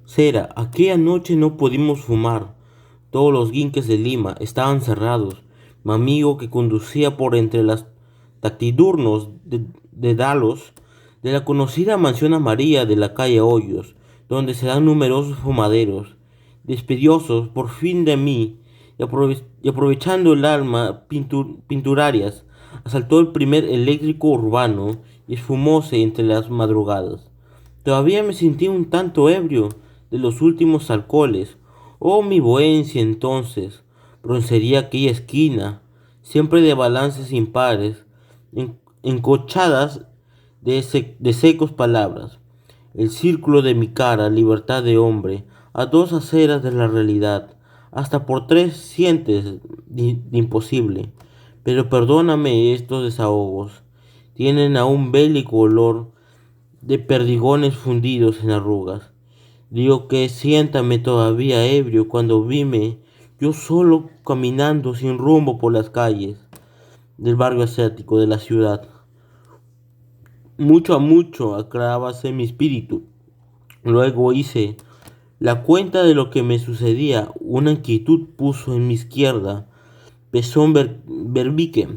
Cera, aquella noche no pudimos fumar. Todos los guinques de Lima estaban cerrados. Mi amigo que conducía por entre las taquidurnos de Dalos, de la conocida mansión amarilla de la calle Hoyos, donde se dan numerosos fumaderos, despediosos por fin de mí, y aprovechando el alma pinturarias, asaltó el primer eléctrico urbano y esfumóse entre las madrugadas. Todavía me sentí un tanto ebrio de los últimos alcoholes. Oh, mi Bohencia entonces, broncearía aquella esquina, siempre de balances impares, encochadas de secos palabras. El círculo de mi cara, libertad de hombre, a dos aceras de la realidad, hasta por tres sientes de imposible. Pero perdóname estos desahogos, tienen aún bélico olor de perdigones fundidos en arrugas. Digo que siéntame todavía ebrio cuando vime yo solo caminando sin rumbo por las calles del barrio asiático de la ciudad. Mucho a mucho aclarábase mi espíritu. Luego hice la cuenta de lo que me sucedía. Una inquietud puso en mi izquierda pezón berbique,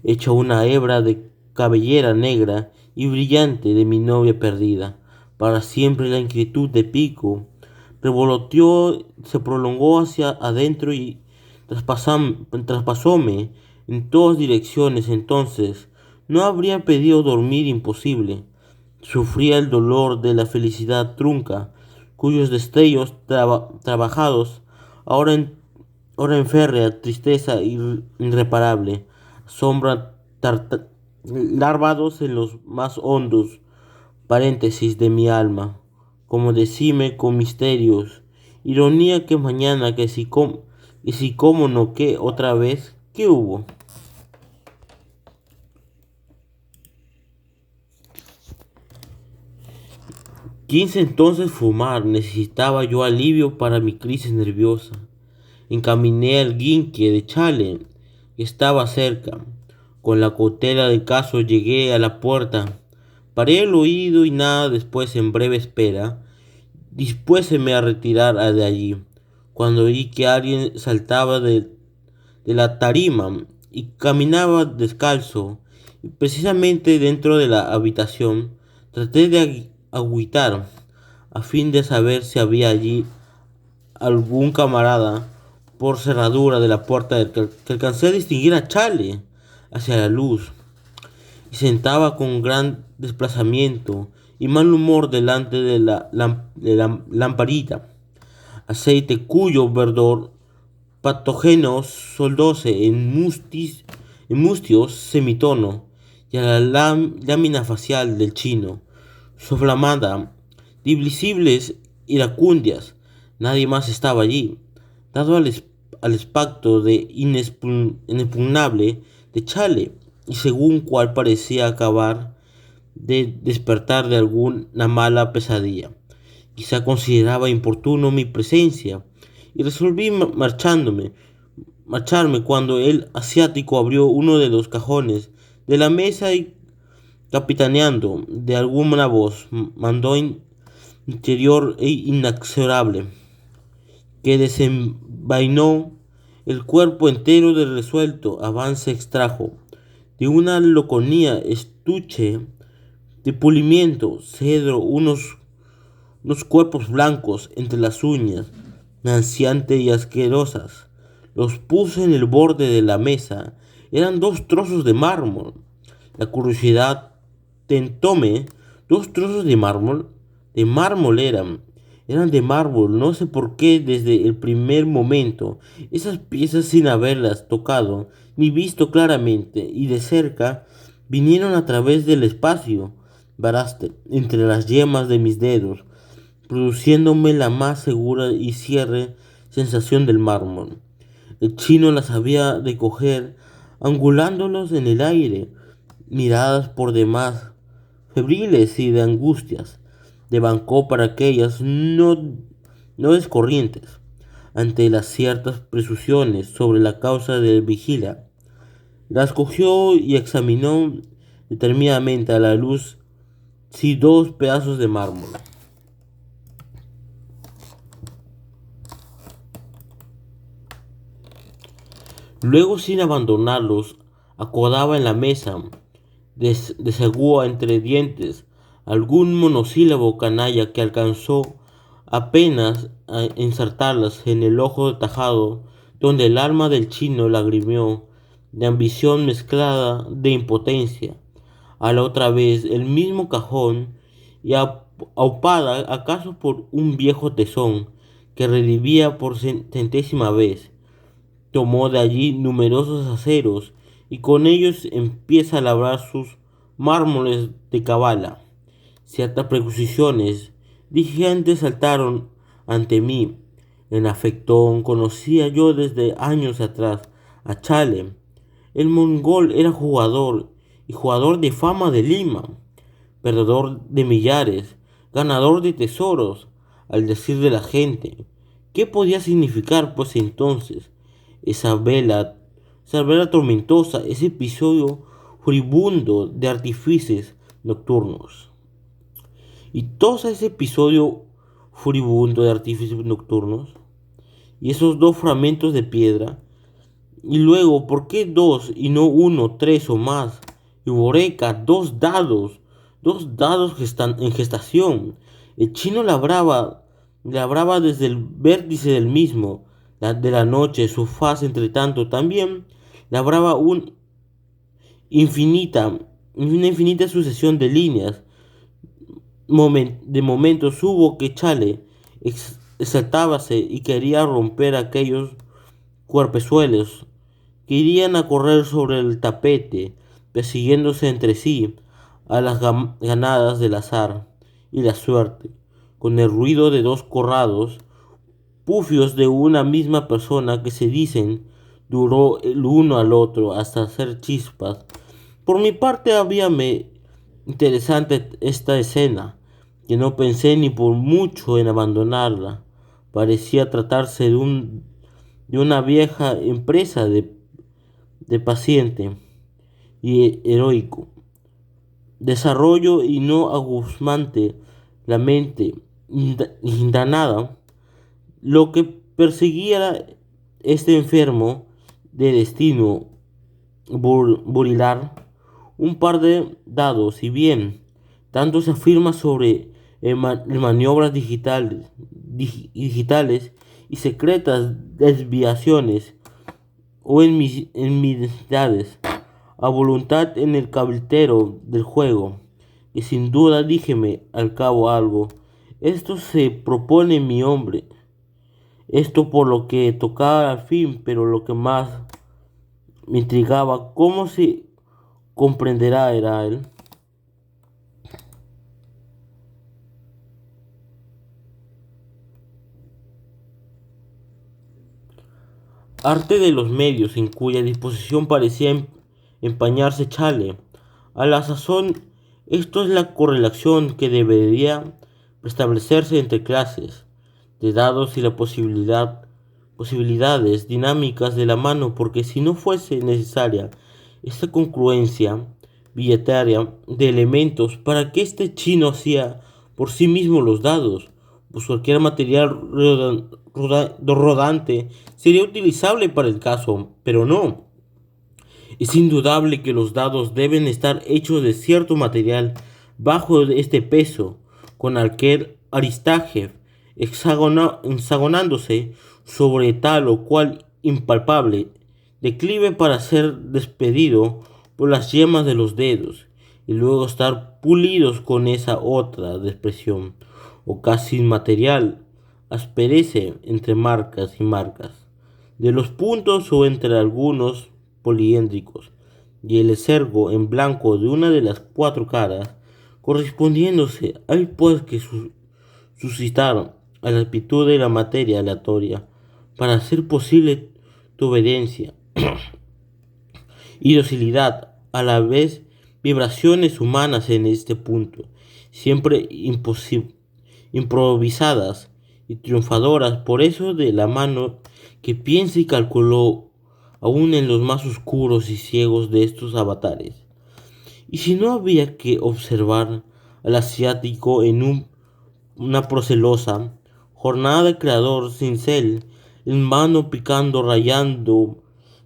hecha una hebra de cabellera negra y brillante de mi novia perdida. Para siempre la inquietud de pico revoloteó, se prolongó hacia adentro y traspasóme en todas direcciones. Entonces no habría pedido dormir imposible. Sufría el dolor de la felicidad trunca, cuyos destellos trabajados ahora en ahora en férrea tristeza irreparable, sombra larvados en los más hondos paréntesis de mi alma, como decime con misterios, ironía que mañana, que si como no que otra vez, ¿qué hubo? Quise entonces fumar, necesitaba yo alivio para mi crisis nerviosa. Encaminé al guinque de Chale, que estaba cerca. Con la cautela del caso llegué a la puerta. Paré el oído y nada después en breve espera. Dispuéseme a retirar de allí, cuando oí que alguien saltaba de la tarima y caminaba descalzo. Y precisamente dentro de la habitación traté de agüitar a fin de saber si había allí algún camarada por cerradura de la puerta que alcancé a distinguir a Chale hacia la luz y sentaba con gran desplazamiento y mal humor delante de la lamparita, aceite cuyo verdor patógeno soldóse en mustios semitono y a la lámina facial del chino, soflamada, divisibles iracundias. Nadie más estaba allí, dado al espectro de inexpugnable de Chale, y según cual parecía acabar de despertar de alguna mala pesadilla. Quizá consideraba importuno mi presencia, y resolví marcharme cuando el asiático abrió uno de los cajones de la mesa y capitaneando de alguna voz mandó interior e inexorable que desenvainó el cuerpo entero de resuelto avance extrajo de una loconía estuche de pulimiento cedro unos cuerpos blancos entre las uñas naciantes y asquerosas, los puso en el borde de la mesa. Eran dos trozos de mármol. La curiosidad tentóme. Dos trozos de mármol eran de mármol. No sé por qué desde el primer momento esas piezas, sin haberlas tocado ni visto claramente y de cerca, vinieron a través del espacio baraste entre las yemas de mis dedos, produciéndome la más segura y cierre sensación del mármol. El chino las había de coger, angulándolos en el aire, miradas por demás febriles y de angustias, de bancó para aquellas no descorrientes, ante las ciertas presunciones sobre la causa del vigila. Las cogió y examinó determinadamente a la luz, sí, dos pedazos de mármol. Luego, sin abandonarlos, acodaba en la mesa, desagua entre dientes algún monosílabo canalla que alcanzó apenas a ensartarlas en el ojo tajado, donde el alma del chino lagrimió de ambición mezclada de impotencia. A la otra vez el mismo cajón y aupada acaso por un viejo tesón que revivía por centésima vez. Tomó de allí numerosos aceros y con ellos empieza a labrar sus mármoles de cabala. Ciertas preposiciones digantes saltaron ante mí. En afectón conocía yo desde años atrás a Chale. El mongol era jugador y jugador de fama de Lima, perdedor de millares, ganador de tesoros, al decir de la gente. ¿Qué podía significar pues entonces esa vela tormentosa, ese episodio furibundo de artífices nocturnos? Y todo ese episodio furibundo de artífices nocturnos y esos dos fragmentos de piedra. Y luego, ¿por qué dos y no uno, tres o más? Y Boreca, dos dados en gestación. El chino labraba desde el vértice del mismo, de la noche, su faz entre tanto también labraba infinita, una infinita sucesión de líneas. De momentos hubo que Chale exaltábase y quería romper aquellos cuerpezuelos que irían a correr sobre el tapete, persiguiéndose entre sí a las ganadas del azar y la suerte, con el ruido de dos corrados, pufios de una misma persona que se dicen duró el uno al otro hasta hacer chispas. Por mi parte habíame interesante esta escena, que no pensé ni por mucho en abandonarla. Parecía tratarse de una vieja empresa de paciente y heroico desarrollo y no aguzmante la mente indanada. Lo que perseguía este enfermo de destino burilar un par de dados, y bien, tanto se afirma sobre maniobras digitales y secretas desviaciones o enmidades a voluntad en el cabiltero del juego, y sin duda díjeme al cabo algo. Esto se propone mi hombre, esto por lo que tocaba al fin, pero lo que más me intrigaba, cómo se comprenderá era él. Arte de los medios en cuya disposición parecía empañarse Chale. A la sazón, esto es la correlación que debería establecerse entre clases de dados y la posibilidades dinámicas de la mano, porque si no fuese necesaria esta congruencia billetaria de elementos, ¿para qué este chino hacía por sí mismo los dados? Pues cualquier material rodante sería utilizable para el caso, pero no. Es indudable que los dados deben estar hechos de cierto material bajo este peso, con aquel aristaje hexagonándose sobre tal o cual impalpable declive para ser despedido por las yemas de los dedos y luego estar pulidos con esa otra expresión, o casi inmaterial, asperece entre marcas y marcas de los puntos o entre algunos poliéndricos, y el exergo en blanco de una de las cuatro caras, correspondiéndose, hay pues que suscitar a la actitud de la materia aleatoria para hacer posible tu obediencia y docilidad, a la vez vibraciones humanas en este punto, siempre improvisadas y triunfadoras, por eso de la mano que piensa y calculó aún en los más oscuros y ciegos de estos avatares. Y si no había que observar al asiático en una procelosa jornada de creador cincel, en mano picando, rayando,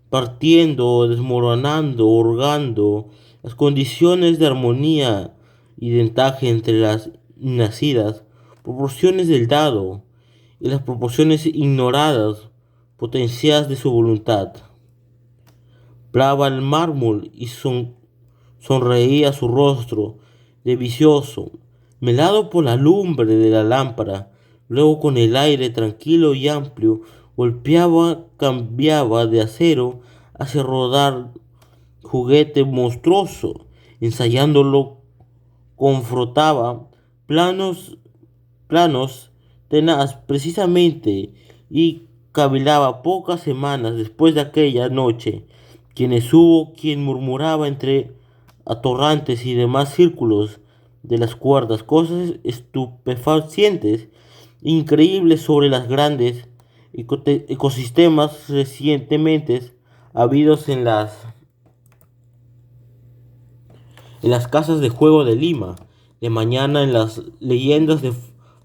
partiendo, desmoronando, hurgando las condiciones de armonía y de encaje entre las nacidas proporciones del dado y las proporciones ignoradas, potencias de su voluntad. Brava el mármol y sonreía su rostro de vicioso, melado por la lumbre de la lámpara. Luego con el aire tranquilo y amplio golpeaba, cambiaba de acero hacia rodar juguete monstruoso, ensayándolo, confrontaba planos, planos tenaz precisamente y cavilaba pocas semanas después de aquella noche, quienes hubo quien murmuraba entre atorrantes y demás círculos de las cuerdas cosas estupefacientes, increíbles sobre las grandes ecosistemas recientemente habidos en las casas de juego de Lima. De mañana en las leyendas de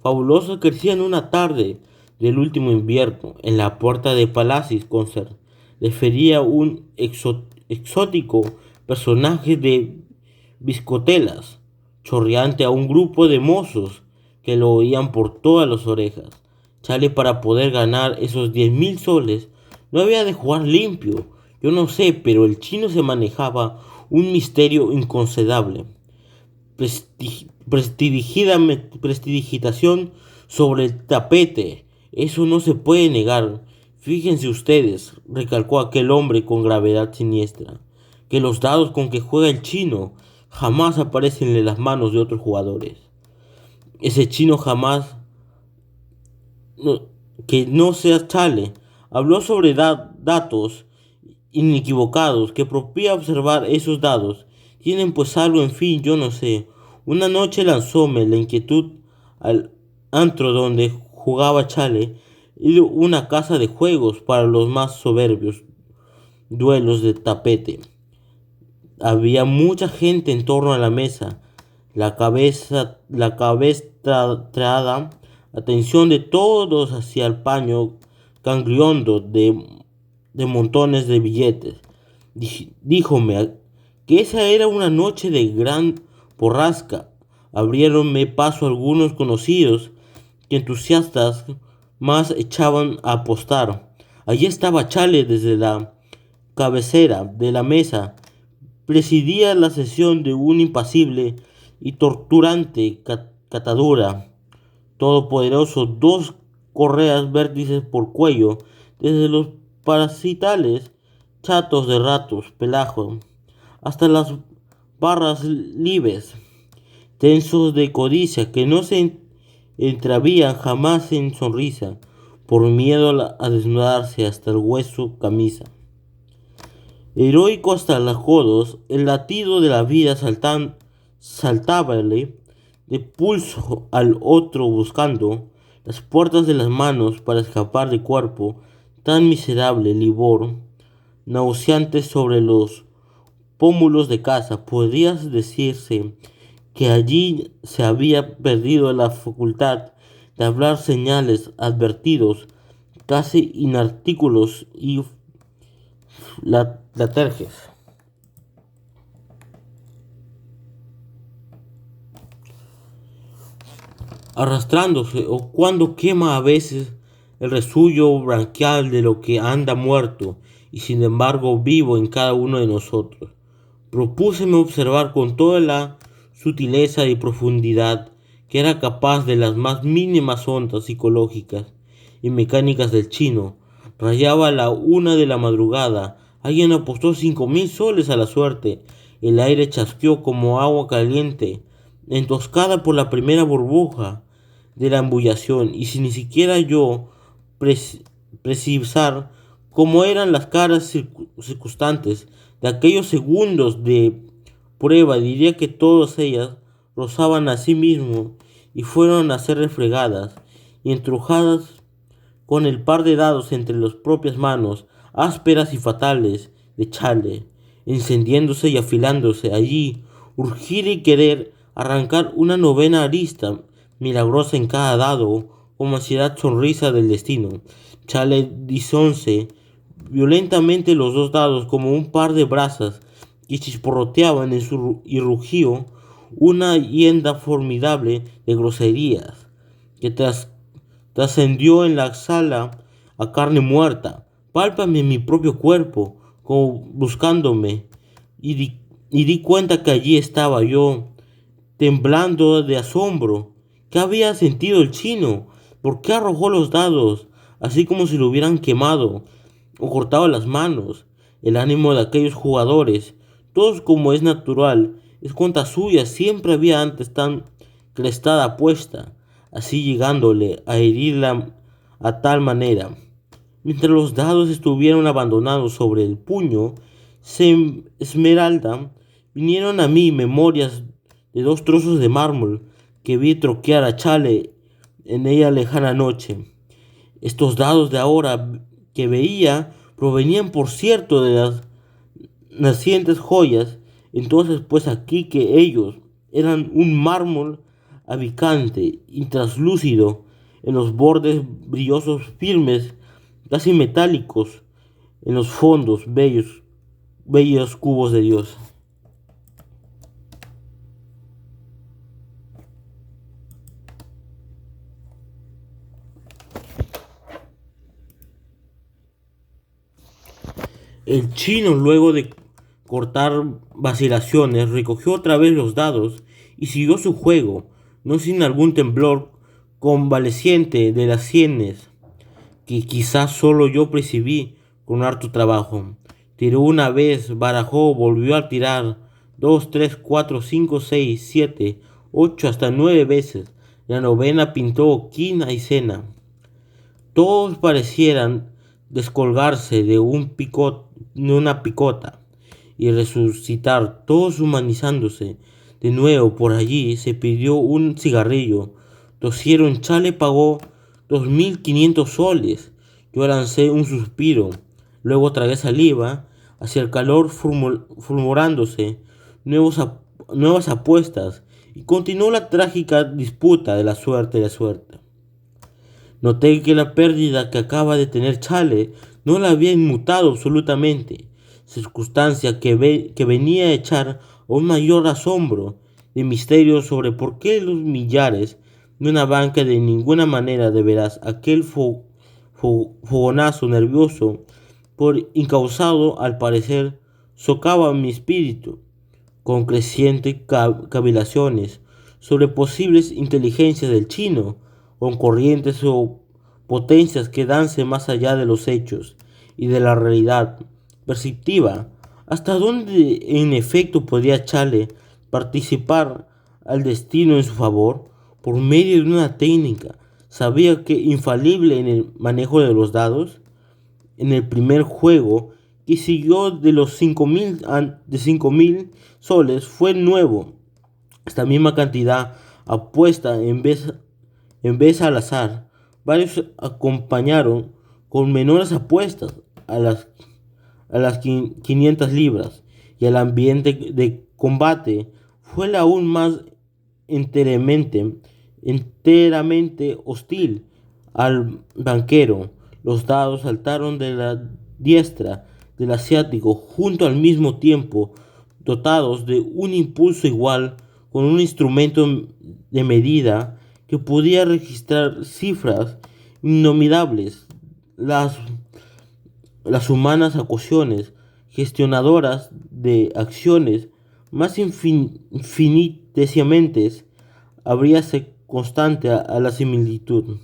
fabulosos crecían una tarde del último invierno. En la puerta de Palacis Concert refería un exótico personaje de biscotelas, chorreante a un grupo de mozos que lo oían por todas las orejas. Chale, para poder ganar esos 10.000 soles no había de jugar limpio. Yo no sé, pero el chino se manejaba un misterio inconcedable. Prestidigitación sobre el tapete. Eso no se puede negar. Fíjense ustedes, recalcó aquel hombre con gravedad siniestra, que los dados con que juega el chino jamás aparecen en las manos de otros jugadores. Ese chino jamás, no- que no sea Chale, habló sobre datos inequivocados que propia observar esos dados. Tienen pues algo, en fin, yo no sé. Una noche lanzóme la inquietud al antro donde jugaba Chale y una casa de juegos para los más soberbios duelos de tapete. Había mucha gente en torno a la mesa, la cabeza trada, atención de todos hacia el paño gangliondo de montones de billetes. Díjome que esa era una noche de gran borrasca. Abriéronme paso algunos conocidos que entusiastas más echaban a apostar. Allí estaba Chale desde la cabecera de la mesa. Presidía la sesión de un impasible y torturante catadura todopoderoso, dos correas vértices por cuello, desde los parasitales chatos de ratos, pelajo, hasta las barras libres, tensos de codicia que no se entravían jamás en sonrisa, por miedo a desnudarse hasta el hueso camisa. Heroico hasta los codos, el latido de la vida saltábale de pulso al otro buscando las puertas de las manos para escapar de cuerpo tan miserable livor, nauseante sobre los pómulos de casa. Podría decirse que allí se había perdido la facultad de hablar señales advertidos, casi inartículos y laterges. Arrastrándose o cuando quema a veces el resuello branquial de lo que anda muerto y sin embargo vivo en cada uno de nosotros. Propúseme observar con toda la sutileza y profundidad que era capaz de las más mínimas ondas psicológicas y mecánicas del chino. Rayaba la 1 de la madrugada. Alguien apostó 5.000 soles a la suerte. El aire chasqueó como agua caliente, entoscada por la primera burbuja de la embullación, y sin ni siquiera yo precisar cómo eran las caras circunstantes de aquellos segundos de prueba, diría que todas ellas rozaban a sí mismo y fueron a ser refregadas y entrujadas con el par de dados entre las propias manos, ásperas y fatales, de Chale, encendiéndose y afilándose allí, urgir y querer arrancar una novena arista milagrosa en cada dado, como ansiedad sonrisa del destino. Chale disonce violentamente los dos dados como un par de brasas que chisporroteaban y rugío una hienda formidable de groserías que trascendió en la sala a carne muerta. Pálpame mi propio cuerpo, como buscándome, y di cuenta que allí estaba yo, temblando de asombro. ¿Qué había sentido el chino? ¿Por qué arrojó los dados, así como si lo hubieran quemado o cortado las manos? El ánimo de aquellos jugadores, todos como es natural, es cuenta suya, siempre había antes tan crestada apuesta, así llegándole a herirla a tal manera. Mientras los dados estuvieron abandonados sobre el puño, Esmeralda, vinieron a mí memorias de dos trozos de mármol que vi troquear a Chale en ella lejana noche. Estos dados de ahora que veía provenían, por cierto, de las nacientes joyas. Entonces, pues aquí que ellos eran un mármol avicante y traslúcido en los bordes brillosos firmes, casi metálicos, en los fondos bellos cubos de Dios. El chino, luego de cortar vacilaciones, recogió otra vez los dados y siguió su juego, no sin algún temblor convaleciente de las sienes, que quizás solo yo percibí con harto trabajo. Tiró una vez, barajó, volvió a tirar, dos, tres, cuatro, cinco, seis, siete, ocho, hasta 9 veces. La novena pintó quina y cena. Todos parecieran descolgarse de una picota y resucitar, todos humanizándose. De nuevo por allí se pidió un cigarrillo. Tosieron, Chale pagó 2500 soles. Yo lancé un suspiro. Luego tragué saliva hacia el calor fulgurándose nuevas apuestas y continuó la trágica disputa de la suerte y la suerte. Noté que la pérdida que acaba de tener Chale no la había inmutado absolutamente, circunstancia que venía a echar un mayor asombro de misterio sobre por qué los millares de una banca de ninguna manera de veras aquel fogonazo nervioso por incausado al parecer socava mi espíritu con crecientes cavilaciones sobre posibles inteligencias del chino, con corrientes o potencias que danse más allá de los hechos y de la realidad perceptiva, hasta dónde en efecto podía Chale participar al destino en su favor por medio de una técnica, sabía que infalible en el manejo de los dados. En el primer juego que siguió de los 5000 soles fue nuevo. Esta misma cantidad apuesta en vez al azar. Varios acompañaron con menores apuestas a las 500 libras y el ambiente de combate fue el aún más enteramente hostil al banquero. Los dados saltaron de la diestra del asiático junto al mismo tiempo, dotados de un impulso igual, con un instrumento de medida que podía registrar cifras innominables. Las humanas acusaciones gestionadoras de acciones más infinitesimales habríase constante a la similitud.